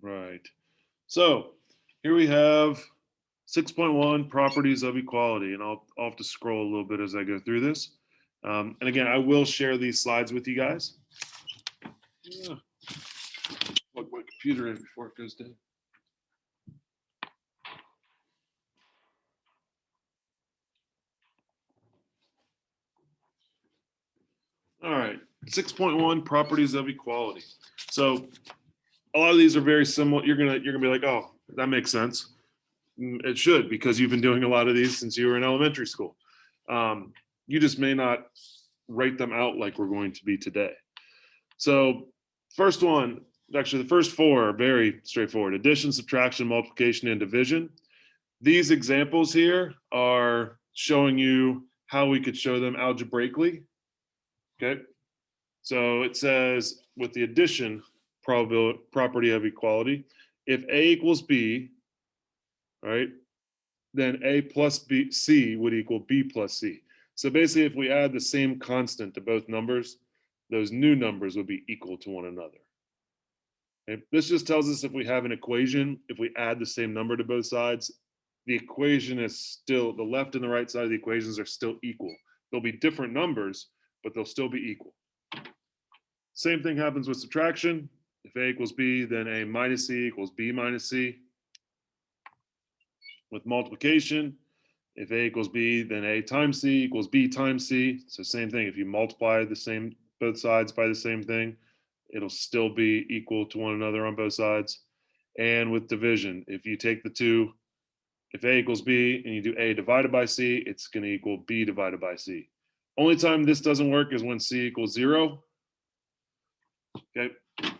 Right. So here we have 6.1 properties of equality, and I'll have to scroll a little bit as I go through this. And again, I will share these slides with you guys. Yeah. Plug my computer in before it goes down. All right, 6.1 properties of equality. So a lot of these are very similar. You're gonna be like, oh, that makes sense. It should, because you've been doing a lot of these since you were in elementary school. You just may not write them out like we're going to be today. So first one, actually the first four are very straightforward: addition, subtraction, multiplication, and division. These examples here are showing you how we could show them algebraically. Okay, so it says with the addition property of equality, if A equals B, right, then A plus B, C would equal B plus C. So basically, if we add the same constant to both numbers, those new numbers would be equal to one another. Okay? This just tells us if we have an equation, if we add the same number to both sides, the equation is still, the left and the right side of the equations are still equal. There'll be different numbers, but they'll still be equal. Same thing happens with subtraction. If A equals B, then A minus C equals B minus C. With multiplication, if A equals B, then A times C equals B times C. So same thing, if you multiply the same, both sides by the same thing, it'll still be equal to one another on both sides. And with division, if you take the two, if A equals B and you do A divided by C, it's going to equal B divided by C. Only time this doesn't work is when C equals 0. Okay,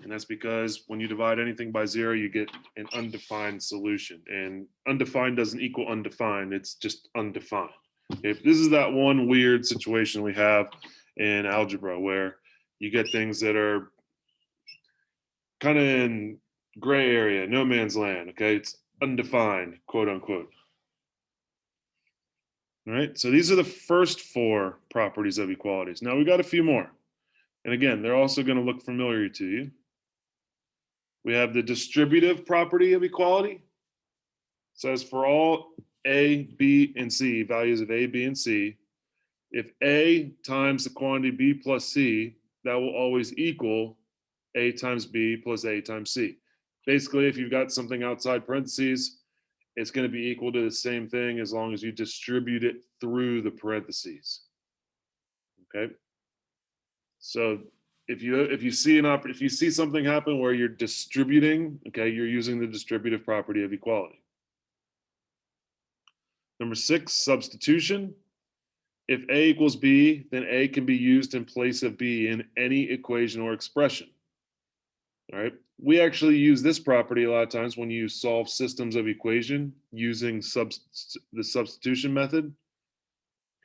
and that's because when you divide anything by 0, you get an undefined solution. And undefined doesn't equal undefined, it's just undefined. Okay, this is that one weird situation we have in algebra where you get things that are kind of in gray area, no man's land. Okay, it's undefined, quote unquote. All right, so these are the first four properties of equalities. Now we got a few more. And again, they're also going to look familiar to you. We have the distributive property of equality. It says for all A, B, and C, values of A, B, and C, if A times the quantity B plus C, that will always equal A times B plus A times C. Basically, if you've got something outside parentheses, it's going to be equal to the same thing as long as you distribute it through the parentheses. Okay. So if you see something happen where you're distributing, okay, you're using the distributive property of equality. Number 6, substitution. If A equals B, then A can be used in place of B in any equation or expression. All right. We actually use this property a lot of times when you solve systems of equation using the substitution method.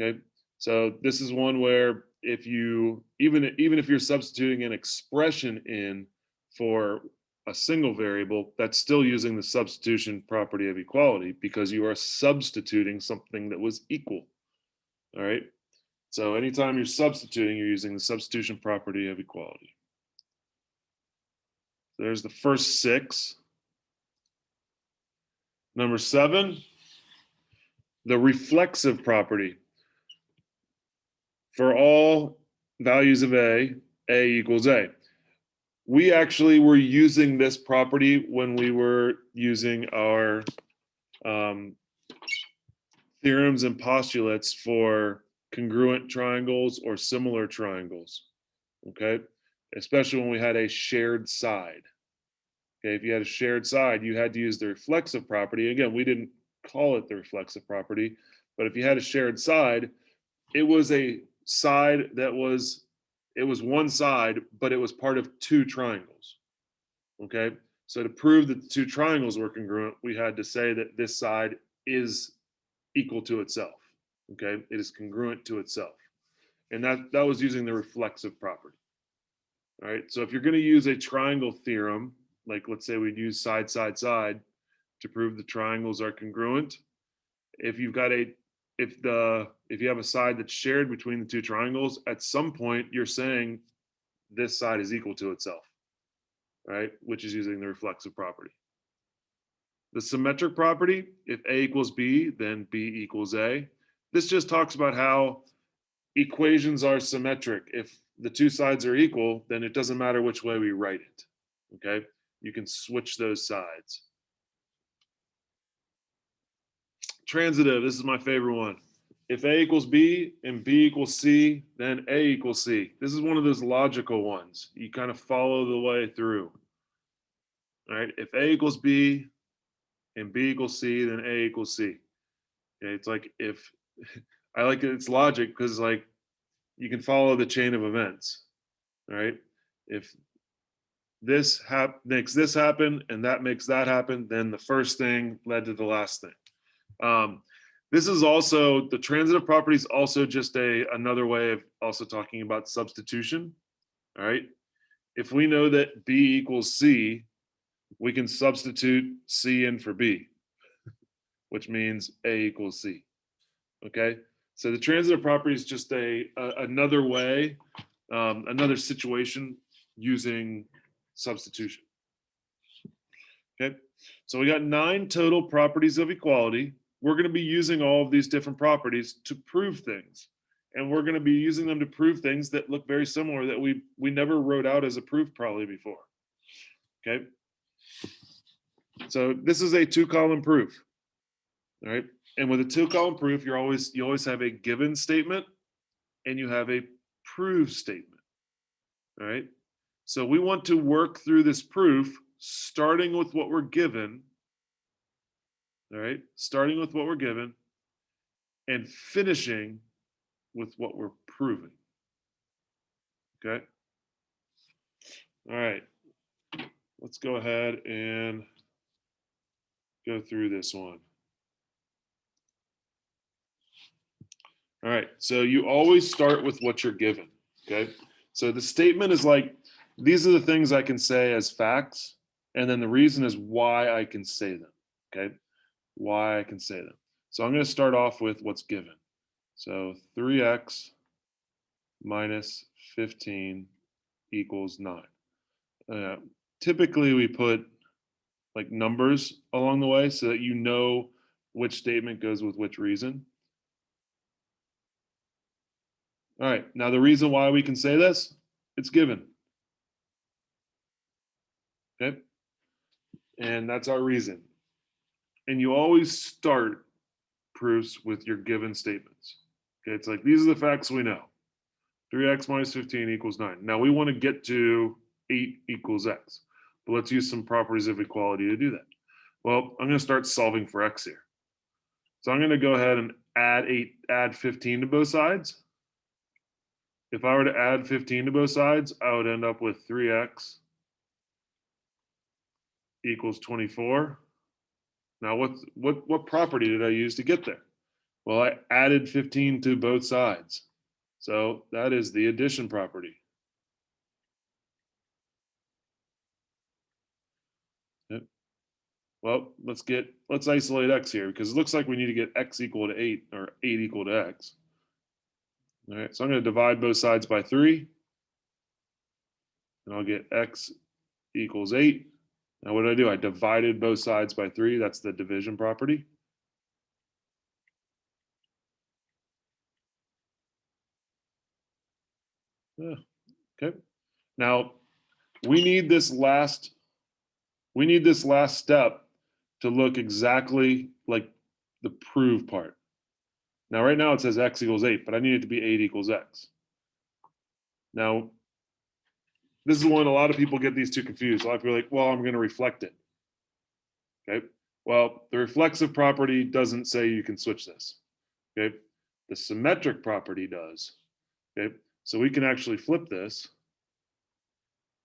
Okay. So this is one where if you even if you're substituting an expression in for a single variable, that's still using the substitution property of equality because you are substituting something that was equal. All right. So anytime you're substituting, you're using the substitution property of equality. So there's the first 6. Number 7, the reflexive property. For all values of A equals A. We actually were using this property when we were using our theorems and postulates for congruent triangles or similar triangles, okay? Especially when we had a shared side. Okay, if you had a shared side, you had to use the reflexive property. Again, we didn't call it the reflexive property, but if you had a shared side, it was a side that was, it was one side, but it was part of two triangles. Okay, so to prove that the two triangles were congruent, we had to say that this side is equal to itself. Okay, it is congruent to itself, and that was using the reflexive property. All right, so if you're going to use a triangle theorem, like let's say we'd use side, side, side to prove the triangles are congruent. If you've got a if you have a side that's shared between the two triangles, at some point you're saying this side is equal to itself. right? Which is using the reflexive property. The symmetric property, if A equals B, then B equals A. This just talks about how equations are symmetric. If the two sides are equal, then it doesn't matter which way we write it, okay? You can switch those sides. Transitive, this is my favorite one. If A equals B and B equals C, then A equals C. This is one of those logical ones. You kind of follow the way through. All right, if A equals B and B equals C, then A equals C. Okay, it's like if, I like it's logic because like you can follow the chain of events, all right? If this makes this happen and that makes that happen, then the first thing led to the last thing. This is also, the transitive property is also just another way of also talking about substitution, all right? If we know that B equals C, we can substitute C in for B, which means A equals C, okay? So the transitive property is just another way, another situation using substitution. Okay, so we got 9 total properties of equality. We're going to be using all of these different properties to prove things. And we're going to be using them to prove things that look very similar that we never wrote out as a proof probably before. Okay, so this is a 2-column proof. All right, and with a 2-column proof, you always have a given statement and you have a prove statement. All right, so we want to work through this proof starting with what we're given. All right, starting with what we're given and finishing with what we're proving. Okay. All right, let's go ahead and go through this one. All right, so you always start with what you're given. Okay, so the statement is like, these are the things I can say as facts, and then the reason is why I can say them. Okay, why I can say them. So I'm going to start off with what's given. So 3x minus 15 equals 9. Typically we put like numbers along the way so that you know which statement goes with which reason. All right, now the reason why we can say this, it's given. Okay, and that's our reason. And you always start proofs with your given statements. Okay, it's like, these are the facts we know. 3x minus 15 equals 9. Now we want to get to 8 equals x, but let's use some properties of equality to do that. Well, I'm going to start solving for x here. So I'm going to go ahead and add 15 to both sides. If I were to add 15 to both sides, I would end up with 3x equals 24. Now what property did I use to get there? Well, I added 15 to both sides. So that is the addition property. Yep. Well, let's isolate x here because it looks like we need to get x equal to 8 or 8 equal to x. All right, so I'm going to divide both sides by 3. And I'll get x equals 8. Now what did I do? I divided both sides by 3. That's the division property. Yeah. Okay. Now we need this last step to look exactly like the prove part. Now right now it says x equals 8, but I need it to be 8 equals x. Now this is when a lot of people get these two confused. A lot of people are like, well, I'm going to reflect it. Okay. Well, the reflexive property doesn't say you can switch this. Okay. The symmetric property does. Okay. So we can actually flip this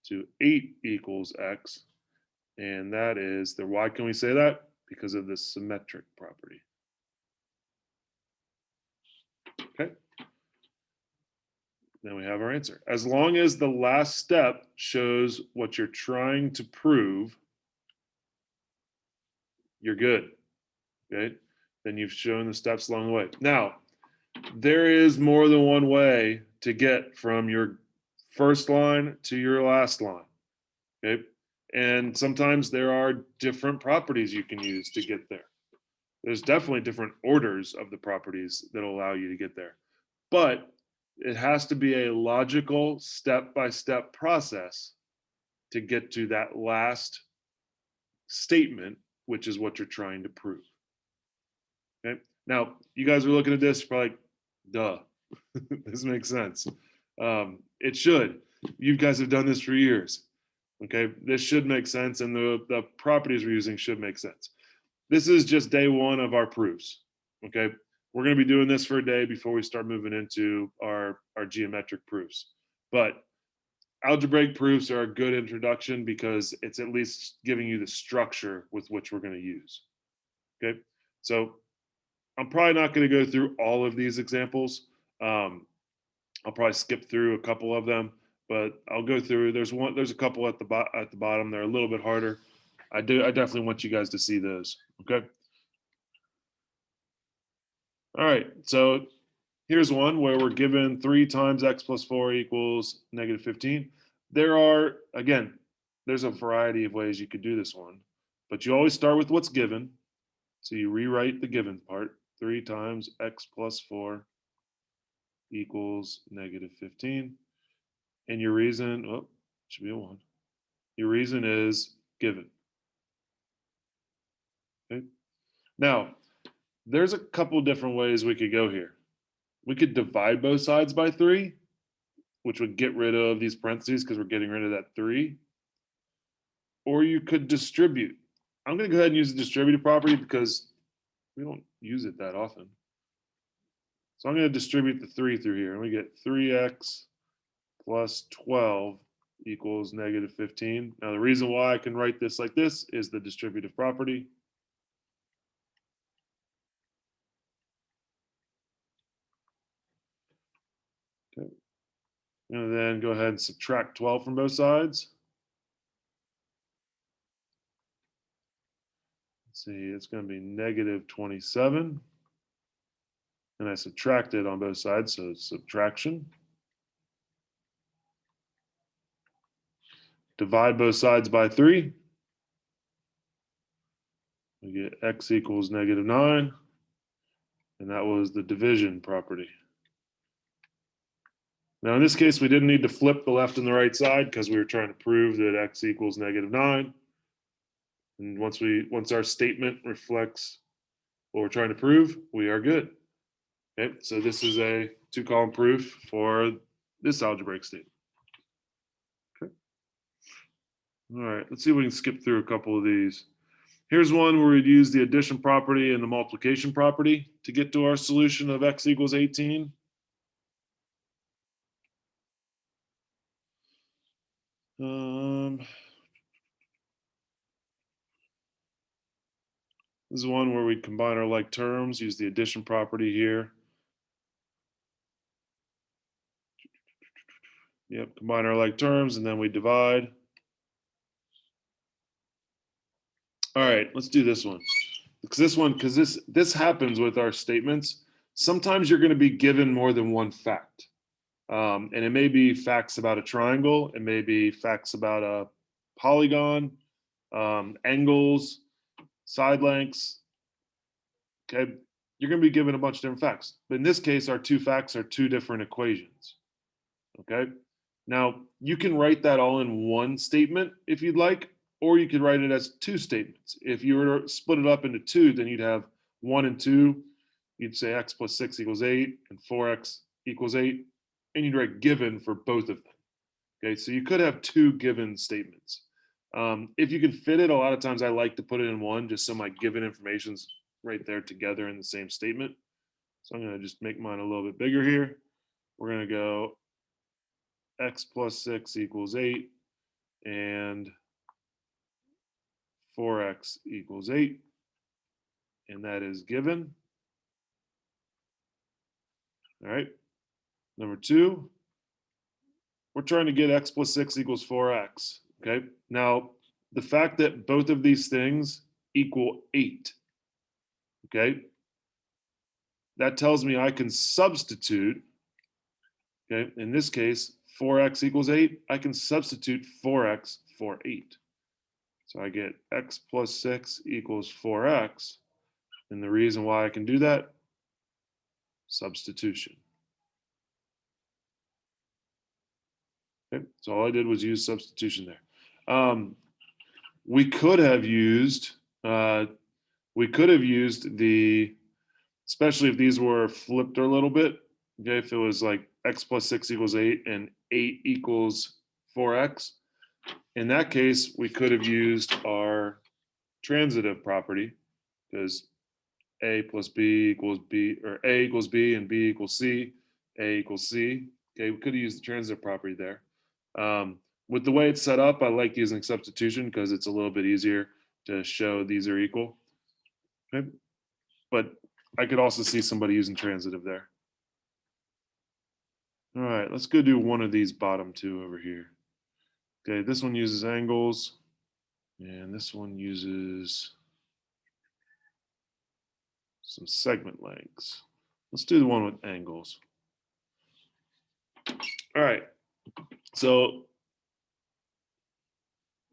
to 8 equals x. And that is the, why can we say that? Because of the symmetric property. Okay. Then we have our answer. As long as the last step shows what you're trying to prove, you're good. Okay. Then you've shown the steps along the way. Now, there is more than one way to get from your first line to your last line. Okay. And sometimes there are different properties you can use to get there. There's definitely different orders of the properties that allow you to get there. But it has to be a logical step-by-step process to get to that last statement, which is what you're trying to prove. Okay. Now, you guys are looking at this, probably like, duh, this makes sense. It should. You guys have done this for years. Okay, this should make sense, and the properties we're using should make sense. This is just day one of our proofs. Okay, we're going to be doing this for a day before we start moving into our geometric proofs. But algebraic proofs are a good introduction because it's at least giving you the structure with which we're going to use. Okay, so I'm probably not going to go through all of these examples. I'll probably skip through a couple of them, but I'll go through. There's a couple at the bottom. They're a little bit harder. I definitely want you guys to see those. Okay. All right. So here's one where we're given 3 times x plus 4 equals negative 15. There are, again, there's a variety of ways you could do this one, but you always start with what's given. So you rewrite the given part. 3 times x plus 4 equals negative 15. And your reason, oh, should be a 1. Your reason is given. Okay. Now, there's a couple different ways we could go here. We could divide both sides by 3, which would get rid of these parentheses because we're getting rid of that 3. Or you could distribute. I'm going to go ahead and use the distributive property because we don't use it that often. So I'm going to distribute the 3 through here, and we get 3x plus 12 equals negative 15. Now, the reason why I can write this like this is the distributive property. Okay. And then go ahead and subtract 12 from both sides. Let's see, it's going to be negative 27. And I subtracted on both sides, so it's subtraction. Divide both sides by 3. We get x equals negative 9. And that was the division property. Now, in this case, we didn't need to flip the left and the right side because we were trying to prove that x equals negative 9. And once our statement reflects what we're trying to prove, we are good. Okay, so this is a 2-column proof for this algebraic statement. Okay. All right, let's see if we can skip through a couple of these. Here's one where we'd use the addition property and the multiplication property to get to our solution of x equals 18. This is one where we combine our like terms, use the addition property here. Yep, combine our like terms, and then we divide. All right, let's do this one. Because this happens with our statements. Sometimes you're going to be given more than one fact. And it may be facts about a triangle. It may be facts about a polygon, angles, side lengths. Okay, you're going to be given a bunch of different facts. But in this case, our 2 facts are 2 different equations. Okay, now you can write that all in one statement if you'd like, or you could write it as 2 statements. If you were to split it up into 2, then you'd have 1 and 2. You'd say x plus 6 equals 8 and 4x equals 8, and you'd write given for both of them. Okay, so you could have 2 given statements. If you can fit it, a lot of times I like to put it in one just so my given information's right there together in the same statement. So I'm going to just make mine a little bit bigger here. We're going to go x plus 6 equals 8 and 4x equals 8. And that is given. All right. Number 2, we're trying to get x plus 6 equals 4x. Okay. Now, the fact that both of these things equal 8, okay, that tells me I can substitute, okay, in this case, 4x equals 8, I can substitute 4x for 8. So I get x plus 6 equals 4x. And the reason why I can do that, substitution. Okay, so all I did was use substitution there. We could have used the, especially if these were flipped a little bit. Okay, if it was like x plus 6 equals 8 and 8 equals 4x, in that case, we could have used our transitive property, because a plus b equals b, or a equals b and b equals c, a equals c. Okay, we could have used the transitive property there. With the way it's set up, I like using substitution because it's a little bit easier to show these are equal. Okay, but I could also see somebody using transitive there. All right, let's go do one of these bottom two over here. Okay, this one uses angles, and this one uses some segment lengths. Let's do the one with angles. All right, so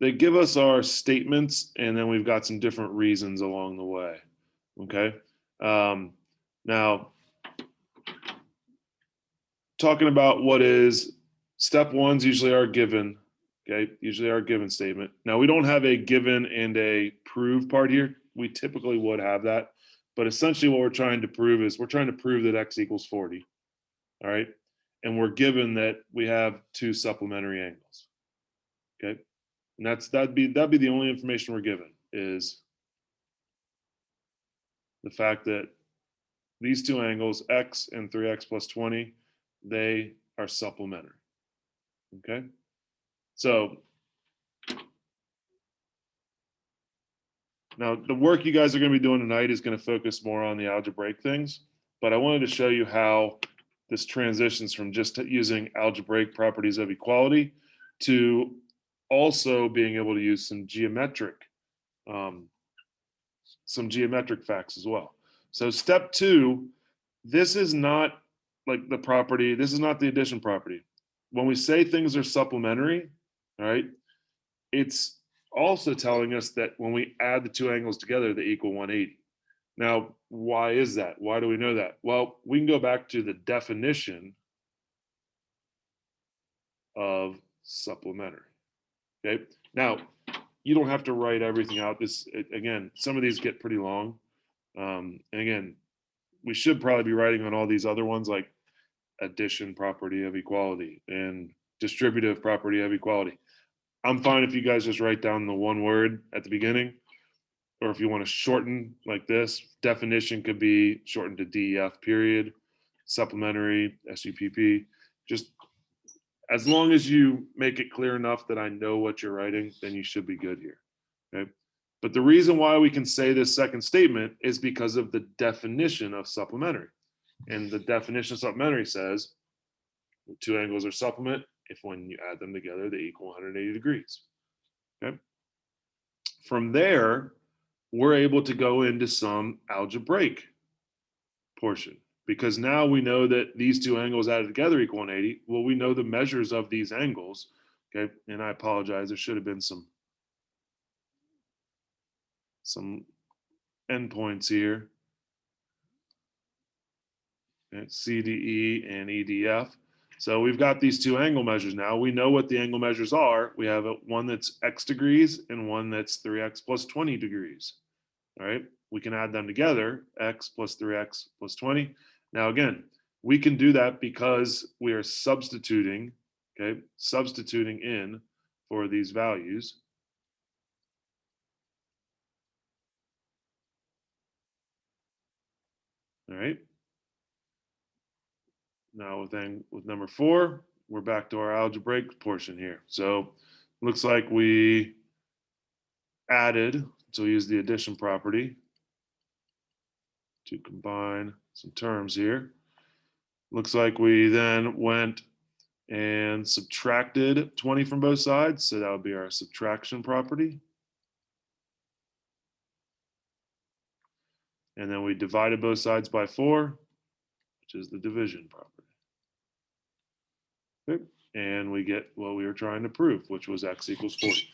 they give us our statements, and then we've got some different reasons along the way. Okay, now talking about what is step one's usually our given. Okay, usually our given statement. Now we don't have a given and a prove part here. We typically would have that, but essentially what we're trying to prove is we're trying to prove that x equals 40. All right, and we're given that we have two supplementary angles. Okay, and that'd be the only information we're given, is the fact that these two angles, x and 3x plus 20, they are supplementary. Okay, so now the work you guys are going to be doing tonight is going to focus more on the algebraic things, but I wanted to show you how this transitions from just using algebraic properties of equality to also being able to use some geometric facts as well. So step two, this is not like the property, this is not the addition property. When we say things are supplementary, all right, it's also telling us that when we add the two angles together, they equal 180. Now, why is that? Why do we know that? Well, we can go back to the definition of supplementary. Okay. Now, you don't have to write everything out. Again, some of these get pretty long. And again, we should probably be writing on all these other ones like addition property of equality and distributive property of equality. I'm fine if you guys just write down the one word at the beginning, or if you want to shorten like this, definition could be shortened to DEF period, supplementary, SUPP. Just as long as you make it clear enough that I know what you're writing, then you should be good here. Okay. But the reason why we can say this second statement is because of the definition of supplementary. And the definition of supplementary says two angles are supplement if when you add them together, they equal 180 degrees. Okay. From there, we're able to go into some algebraic portion, because now we know that these two angles added together equal 180. Well, we know the measures of these angles. Okay. And I apologize, there should have been some endpoints here. Okay. CDE and EDF. So we've got these two angle measures now. We know what the angle measures are. We have one that's x degrees and one that's 3x plus 20 degrees. All right, we can add them together, x plus 3x plus 20. Now again, we can do that because we are substituting, okay, substituting in for these values. All right. Now with number 4, we're back to our algebraic portion here. So looks like we added, so we use the addition property to combine some terms here. Looks like we then went and subtracted 20 from both sides. So that would be our subtraction property. And then we divided both sides by 4, which is the division property. Okay. And we get what we were trying to prove, which was x equals 40.